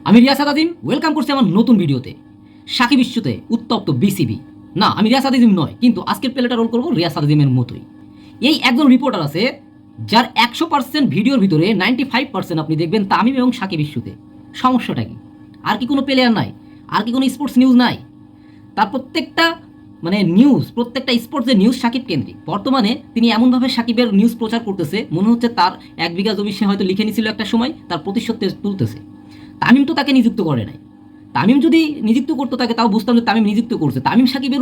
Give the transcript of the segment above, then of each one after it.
আমি রিয়াসাত আজিম ওয়েলকাম করছি আমার নতুন ভিডিওতে। সাকিব ইস্যুতে উত্তপ্ত বিসিবি। না, আমি রিয়াসাত আজিম নয়, কিন্তু আজকের প্লেটা রোল করবো রিয়াসাত আজিমের মতোই। এই একজন রিপোর্টার আছে যার 100% ভিডিওর ভিতরে 95% আপনি দেখবেন তামিম এবং সাকিব ইস্যুতে। সমস্যাটা কি? আর কি কোনো প্লেয়ার নাই? আর কি কোনো স্পোর্টস নিউজ নাই? তার প্রত্যেকটা নিউজ, প্রত্যেকটা স্পোর্টসের নিউজ সাকিব কেন্দ্রিক। বর্তমানে তিনি এমনভাবে সাকিবের নিউজ প্রচার করতেছে, মনে হচ্ছে তার 1 বিঘা জমি সে হয়তো লিখে নিয়েছিল একটা সময়, তার প্রতিশোধ তুলতেছে। তামিম তো তাকে নিযুক্ত করে নাই। তামিম যদি নিযুক্ত করতো তাকে, তাও বুঝতাম যে তামিম নিযুক্ত করছে। তামিম সাকিবের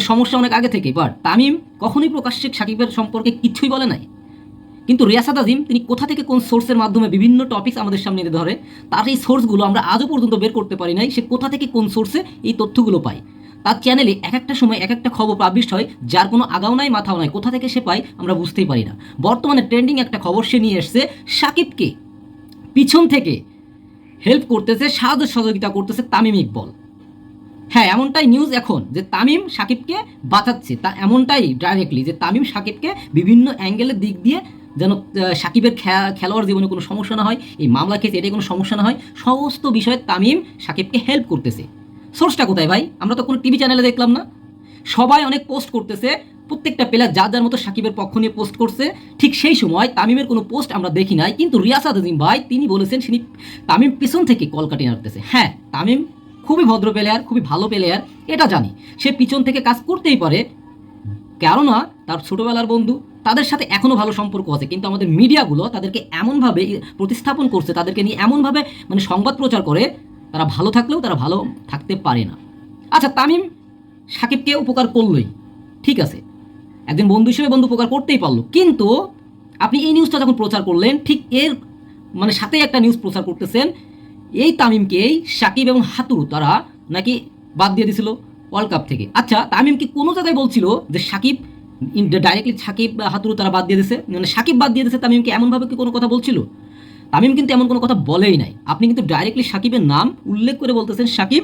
সমস্যা অনেক আগে থেকে, বাট তামিম কখনোই প্রকাশ্যে সাকিবের সম্পর্কে কিচ্ছুই বলে নাই। কিন্তু রিয়াসাত আজিম তিনি কোথা থেকে কোন সোর্সের মাধ্যমে বিভিন্ন টপিকস আমাদের সামনে এনে ধরে, তার এই সোর্সগুলো আমরা আজও পর্যন্ত বের করতে পারি নাই। সে কোথা থেকে কোন সোর্সে এই তথ্যগুলো পায়। তার চ্যানেলে এক একটা সময় এক একটা খবর পাবলিশ হয়, যার কোনো আগাও নাই মাথাও নাই। কোথা থেকে সে পায় আমরা বুঝতেই পারি না। বর্তমানে ট্রেন্ডিং একটা খবর সে নিয়ে এসছে, সাকিবকে পিছন থেকে হেল্প করতেছে, সাহায্য সহযোগিতা করতেছে তামিম ইকবল। হ্যাঁ, এমনটাই নিউজ এখন যে তামিম সাকিবকে বাঁচাচ্ছে। তা এমনটাই ডাইরেক্টলি যে তামিম সাকিবকে বিভিন্ন অ্যাঙ্গেলের দিক দিয়ে যেন সাকিবের খেলোয়াড় জীবনে কোনো সমস্যা না হয়, এই মামলা কেস এটাই কোনো সমস্যা না হয়, সমস্ত বিষয়ে তামিম সাকিবকে হেল্প করতেছে। সোর্সটা কোথায় ভাই? আমরা তো কোনো টিভি চ্যানেলে দেখলাম না। সবাই অনেক পোস্ট করতেছে, প্রত্যেকটা প্লেয়ার যার যার মতো সাকিবের পক্ষ নিয়ে পোস্ট করছে। ঠিক সেই সময় তামিমের কোনো পোস্ট আমরা দেখি নাই, কিন্তু রিয়াসাত আজিম ভাই তিনি বলেছেন তিনি তামিম পিছন থেকে কল কাটিয়ে রাখতেছে। হ্যাঁ, তামিম খুবই ভদ্র প্লেয়ার, খুবই ভালো প্লেয়ার, এটা জানি। সে পিছন থেকে কাজ করতেই পারে, কেননা তার ছোটবেলার বন্ধু, তাদের সাথে এখনও ভালো সম্পর্ক আছে। কিন্তু আমাদের মিডিয়াগুলো তাদেরকে এমনভাবে প্রতিস্থাপন করছে, তাদেরকে নিয়ে এমনভাবে সংবাদ প্রচার করে, তারা ভালো থাকলেও তারা ভালো থাকতে পারে না। আচ্ছা, তামিম সাকিবকে উপকার করলোই, ঠিক আছে, একজন বন্ধু হিসেবে বন্ধু উপকার করতেই পারলো, কিন্তু আপনি এই নিউজটা যখন প্রচার করলেন, ঠিক এর সাথেই একটা নিউজ প্রচার করতেছেন এই তামিমকেই সাকিব এবং হাতুরু তারা নাকি বাদ দিয়ে দিছিল ওয়ার্ল্ড কাপ থেকে। আচ্ছা, তামিম কি কোনো জায়গায় বলছিল যে সাকিব ডাইরেক্টলি সাকিব হাতুরু তারা বাদ দিয়ে দিছে, সাকিব বাদ দিয়ে দিছে তামিমকে, এমনভাবে কি কোনো কথা বলছিল? তামিম কিন্তু এমন কোনো কথা বলেই নাই। আপনি কিন্তু ডাইরেক্টলি সাকিবের নাম উল্লেখ করে বলতেছেন সাকিব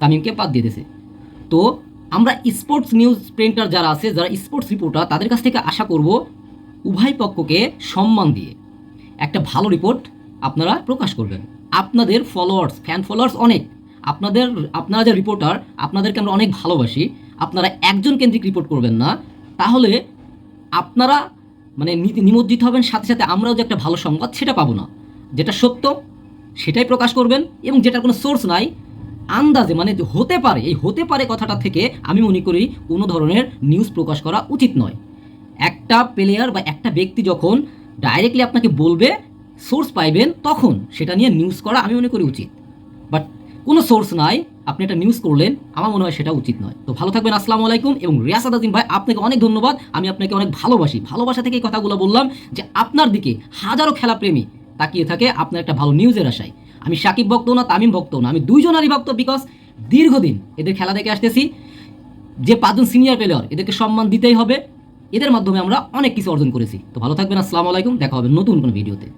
তামিমকে বাদ দিয়ে দিছে। তো আমরা স্পোর্টস নিউজ প্রিন্টার যারা আছে, যারা স্পোর্টস রিপোর্টার, তাদের কাছ থেকে আশা করব উভয় পক্ষকে সম্মান দিয়ে একটা ভালো রিপোর্ট আপনারা প্রকাশ করবেন। আপনাদের ফলোয়ার্স, ফ্যান ফলোয়ার্স অনেক, আপনারা যে রিপোর্টার, আপনাদেরকে আমরা অনেক ভালোবাসি। আপনারা একজন কেন্দ্রিক রিপোর্ট করবেন না, তাহলে আপনারা নিমজ্জিত হবেন, সাথে সাথে আমরাও যে একটা ভালো সংবাদ সেটা পাবো না। যেটা সত্য সেটাই প্রকাশ করবেন, এবং যেটার কোনো সোর্স নাই, আন্দাজে হতে পারে, এই হতে পারে কথাটা থেকে আমি মনে করি কোনো ধরনের নিউজ প্রকাশ করা উচিত নয়। একটা প্লেয়ার বা একটা ব্যক্তি যখন ডাইরেক্টলি আপনাকে বলবে, সোর্স পাইবেন, তখন সেটা নিয়ে নিউজ করা আমি মনে করি উচিত। বাট কোনো সোর্স নাই, আপনি একটা নিউজ করলেন, আমার মনে হয় সেটা উচিত নয়। তো ভালো থাকবেন, আসসালামু আলাইকুম। এবং রিয়াসাত আজিম ভাই, আপনাকে অনেক ধন্যবাদ। আমি আপনাকে অনেক ভালোবাসি, ভালোবাসা থেকে এই কথাগুলো বললাম যে আপনার দিকে হাজারো খেলাপ্রেমী তাকিয়ে থাকে আপনার একটা ভালো নিউজের আশায়। আমি সাকিব ভক্ত না, তামিম ভক্ত না, আমি দুইজনারই ভক্ত। বিকজ দীর্ঘদিন এদের খেলা দেখে আসতেছি, যে 5জন সিনিয়র প্লেয়ার, এদেরকে সম্মান দিতেই হবে। এদের মাধ্যমে আমরা অনেক কিছু অর্জন করেছি। তো ভালো থাকবেন, আসসালামু আলাইকুম। দেখা হবে নতুন কোনো ভিডিওতে।